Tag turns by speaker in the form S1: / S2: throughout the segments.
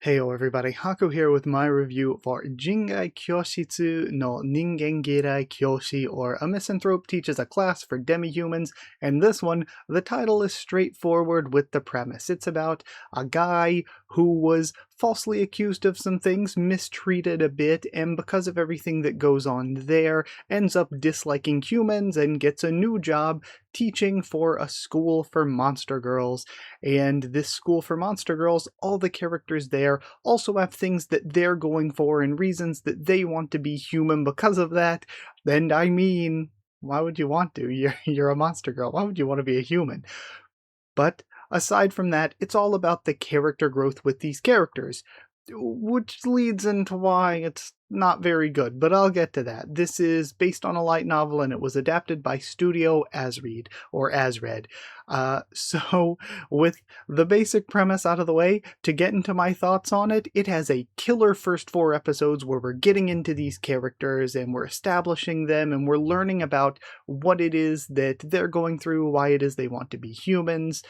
S1: Heyo everybody, Haku here with my review for Jingai Kyoushitsu no Ningengirai Kyoushi, or A Misanthrope Teaches a class for Demi-Humans, and this one, the title is straightforward with the premise. It's about a guy who was falsely accused of some things, mistreated a bit, and because of everything that goes on there, ends up disliking humans and gets a new job teaching for a school for monster girls. And this school for monster girls, all the characters there also have things that they're going for and reasons that they want to be human because of that. And I mean, why would you want to? You're a monster girl. Why would you want to be a human? But aside from that, it's all about the character growth with these characters, which leads into why it's not very good, but I'll get to that. This is based on a light novel and it was adapted by Studio Asread, or Asred. So with the basic premise out of the way, to get into my thoughts on it, it has a killer first 4 episodes where we're getting into these characters and we're establishing them and we're learning about what it is that they're going through, why it is they want to be humans,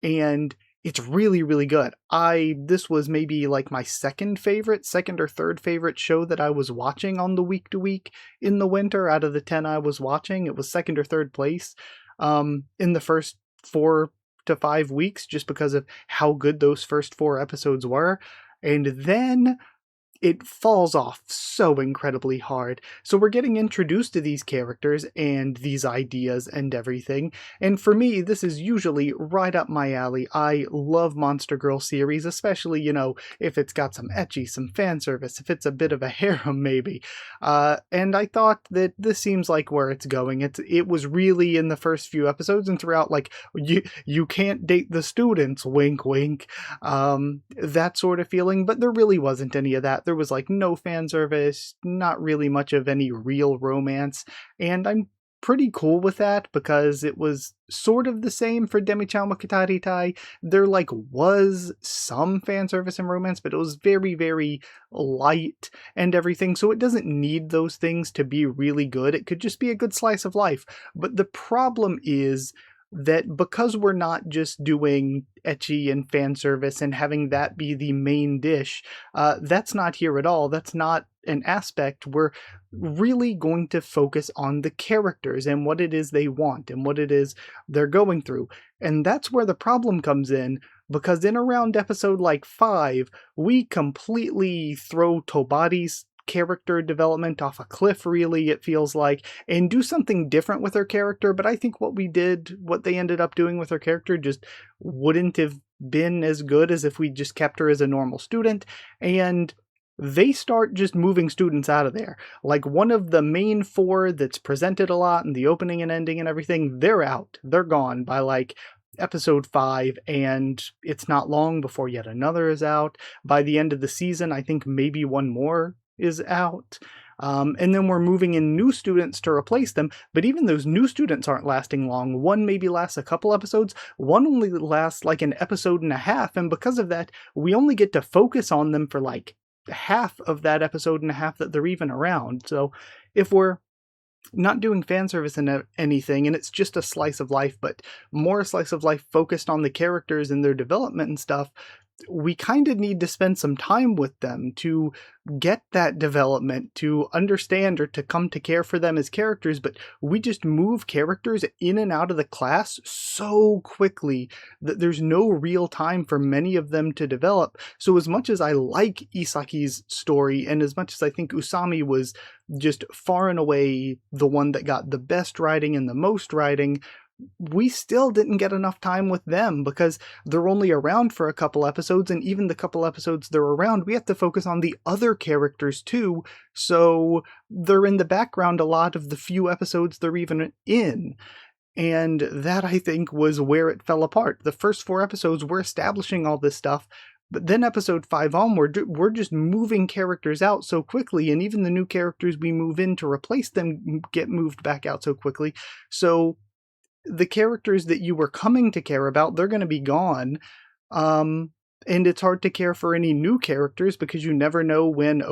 S1: and it's really, really good. This was maybe like my second or third favorite show that I was watching on the week to week in the winter. Out of the 10 I was watching, it was second or third place in the first 4 to 5 weeks, just because of how good those first 4 episodes were. And then it falls off so incredibly hard. So we're getting introduced to these characters and these ideas and everything, and for me, this is usually right up my alley. I love Monster Girl series, especially, if it's got some ecchi, some fan service, if it's a bit of a harem maybe. And I thought that this seems like where it's going. It was really in the first few episodes and throughout, like, you can't date the students, wink wink, that sort of feeling, but there really wasn't any of that. There was like no fan service, not really much of any real romance, and I'm pretty cool with that because it was sort of the same for Demi-Humans. There was some fan service and romance, but it was very, very light and everything, so it doesn't need those things to be really good. It could just be a good slice of life. But the problem is that because we're not just doing ecchi and fan service and having that be the main dish, that's not here at all. That's not an aspect. We're really going to focus on the characters and what it is they want and what it is they're going through. And that's where the problem comes in, because in around episode 5, we completely throw Tobari's character development off a cliff, really, it feels like, and do something different with her character. But I think what they ended up doing with her character just wouldn't have been as good as if we just kept her as a normal student. And they start just moving students out of there. Like, one of the main 4 that's presented a lot in the opening and ending and everything, they're out. They're gone by episode 5, and it's not long before yet another is out. By the end of the season, I think maybe one more is out. And then we're moving in new students to replace them, but even those new students aren't lasting long. One maybe lasts a couple episodes, one only lasts like an episode and a half, and because of that, we only get to focus on them for half of that episode and a half that they're even around. So if we're not doing fan service and anything, and it's just a slice of life, but more a slice of life focused on the characters and their development and stuff, we kind of need to spend some time with them to get that development, to understand or to come to care for them as characters. But we just move characters in and out of the class so quickly that there's no real time for many of them to develop. So as much as I like Isaki's story, and as much as I think Usami was just far and away the one that got the best writing and the most writing, we still didn't get enough time with them because they're only around for a couple episodes, and even the couple episodes they're around, we have to focus on the other characters too, so they're in the background a lot of the few episodes they're even in. And that, I think, was where it fell apart. The first 4 episodes were establishing all this stuff, but then episode 5 onward, we're just moving characters out so quickly, and even the new characters we move in to replace them get moved back out so quickly. So the characters that you were coming to care about, they're going to be gone. And it's hard to care for any new characters because you never know when,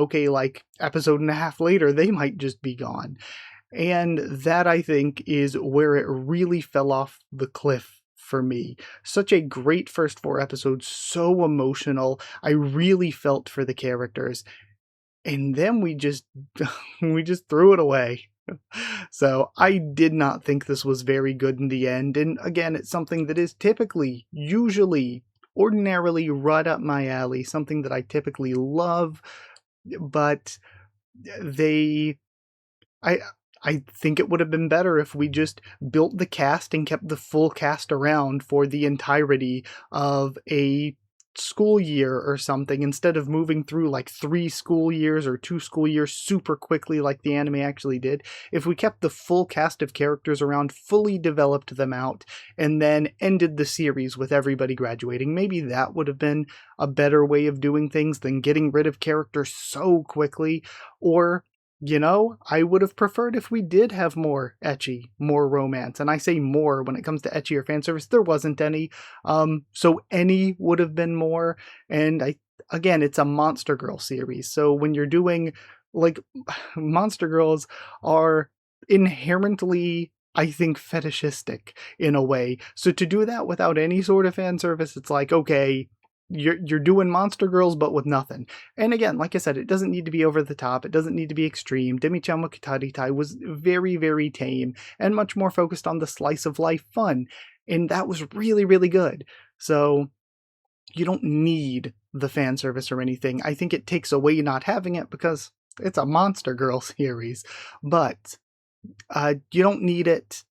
S1: episode and a half later, they might just be gone. And that, I think, is where it really fell off the cliff for me. Such a great first 4 episodes, so emotional. I really felt for the characters. And then we just we just threw it away. So I did not think this was very good in the end. And again, it's something that is typically, usually, ordinarily right up my alley, something that I typically love, but they I I think it would have been better if we just built the cast and kept the full cast around for the entirety of a school year or something, instead of moving through like 3 school years or 2 school years super quickly like the anime actually did. If we kept the full cast of characters around, fully developed them out, and then ended the series with everybody graduating, maybe that would have been a better way of doing things than getting rid of characters so quickly. Or I would have preferred if we did have more ecchi, more romance. And I say more when it comes to ecchi or fan service. There wasn't any. So any would have been more. And again, it's a Monster Girl series. So when you're doing, like, Monster Girls are inherently, I think, fetishistic in a way. So to do that without any sort of fan service, it's like, okay, you're doing Monster Girls but with nothing. And again, like I said, it doesn't need to be over the top. It doesn't need to be extreme. Demi-chan wa Kitaritai was very, very tame and much more focused on the slice of life fun. And that was really, really good. So you don't need the fan service or anything. I think it takes away not having it because it's a Monster Girl series. But you don't need it.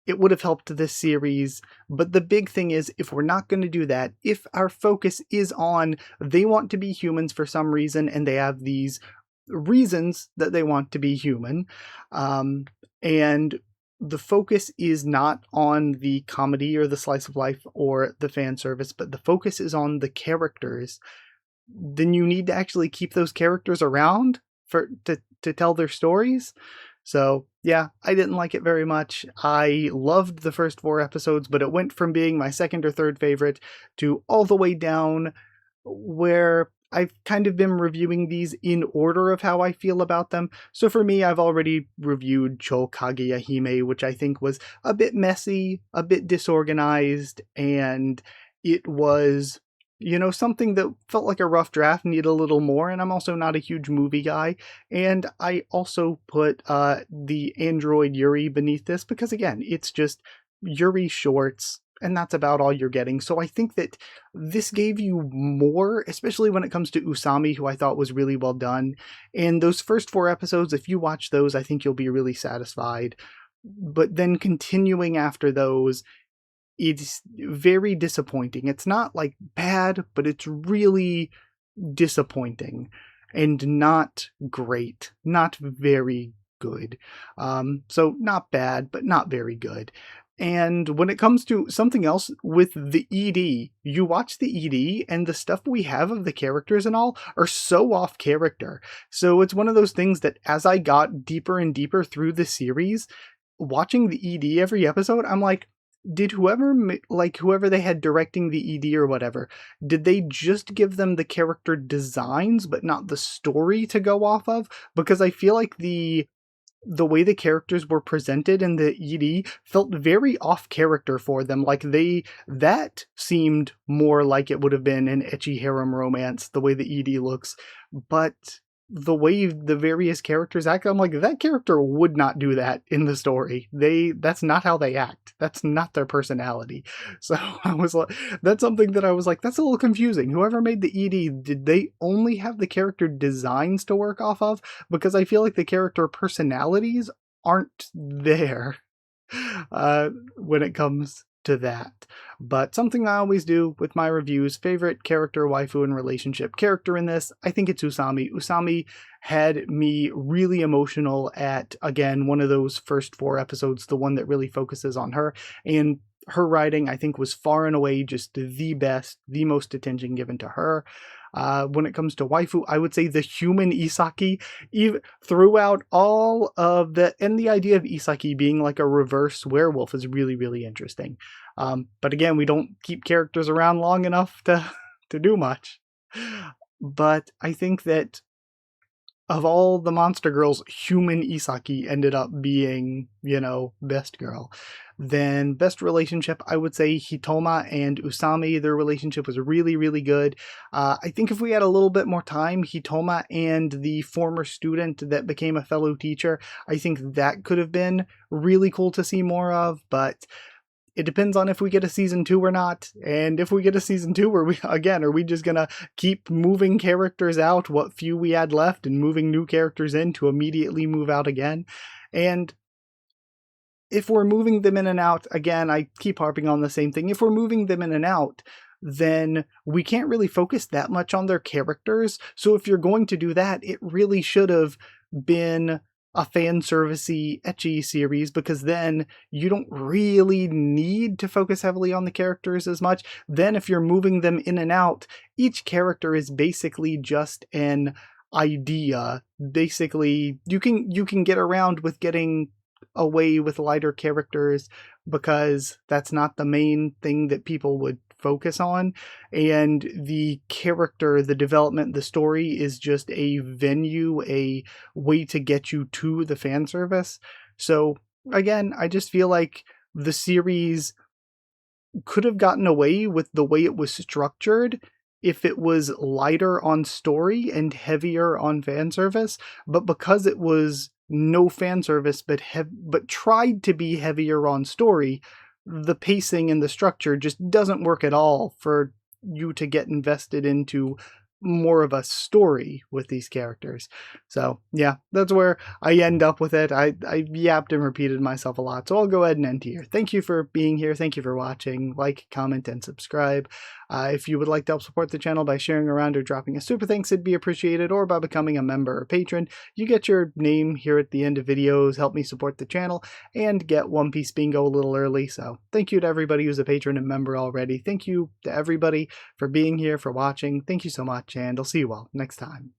S1: It would have helped this series, but the big thing is, if we're not going to do that, if our focus is on they want to be humans for some reason, and they have these reasons that they want to be human, and the focus is not on the comedy or the slice of life or the fan service, but the focus is on the characters, then you need to actually keep those characters around to tell their stories. So yeah, I didn't like it very much. I loved the first 4 episodes, but it went from being my second or third favorite to all the way down, where I've kind of been reviewing these in order of how I feel about them. So for me, I've already reviewed Chou Kageyahime, which I think was a bit messy, a bit disorganized, and it was, something that felt like a rough draft, need a little more. And I'm also not a huge movie guy. And I also put the Android Yuri beneath this because, again, it's just Yuri shorts, and that's about all you're getting. So I think that this gave you more, especially when it comes to Usami, who I thought was really well done. And those first 4 episodes, if you watch those, I think you'll be really satisfied. But then continuing after those, it's very disappointing. It's not like bad, but it's really disappointing and not great, not very good. So not bad, but not very good. And when it comes to something else with the ED, you watch the ED and the stuff we have of the characters and all are so off character. So it's one of those things that as I got deeper and deeper through the series, watching the ED every episode, I'm like, did whoever they had directing the ED or whatever, did they just give them the character designs but not the story to go off of? Because I feel like the way the characters were presented in the ED felt very off character for them. Like that seemed more like it would have been an ecchi harem romance, the way the ED looks. But the way the various characters act, I'm like, that character would not do that in the story. That's not how they act. That's not their personality. So I was like, that's something that I was like, that's a little confusing. Whoever made the ED, did they only have the character designs to work off of? Because I feel like the character personalities aren't there when it comes to that. But something I always do with my reviews, favorite character, waifu, and relationship character in this, I think it's Usami. Usami had me really emotional at, again, one of those first 4 episodes, the one that really focuses on her. And her writing, I think, was far and away just the best, the most attention given to her. When it comes to waifu, I would say the human Isaki, even throughout all of and the idea of Isaki being like a reverse werewolf is really, really interesting. But again, we don't keep characters around long enough to do much. But I think that of all the monster girls, human Isaki ended up being, best girl. Then best relationship, I would say Hitoma and Usami. Their relationship was really, really good. I think if we had a little bit more time, Hitoma and the former student that became a fellow teacher, I think that could have been really cool to see more of, but it depends on if we get a season 2 or not. And if we get a season 2, are we just gonna keep moving characters out, what few we had left, and moving new characters in to immediately move out again? And if we're moving them in and out, again, I keep harping on the same thing. If we're moving them in and out, then we can't really focus that much on their characters. So if you're going to do that, it really should have been a fan servicey, ecchi series, because then you don't really need to focus heavily on the characters as much. Then if you're moving them in and out, each character is basically just an idea. Basically, you can get around with getting away with lighter characters because that's not the main thing that people would focus on, and the character, the development, the story is just a venue, a way to get you to the fan service. So again, I just feel like the series could have gotten away with the way it was structured if it was lighter on story and heavier on fan service, but because it was no fan service but tried to be heavier on story, the pacing and the structure just doesn't work at all for you to get invested into more of a story with these characters. So yeah, that's where I end up with it. I yapped and repeated myself a lot, so I'll go ahead and end here. Thank you for being here. Thank you for watching. Like, comment, and subscribe. If you would like to help support the channel by sharing around or dropping a super thanks, it'd be appreciated, or by becoming a member or patron. You get your name here at the end of videos, help me support the channel, and get One Piece Bingo a little early. So thank you to everybody who's a patron and member already. Thank you to everybody for being here, for watching. Thank you so much, and I'll see you all next time.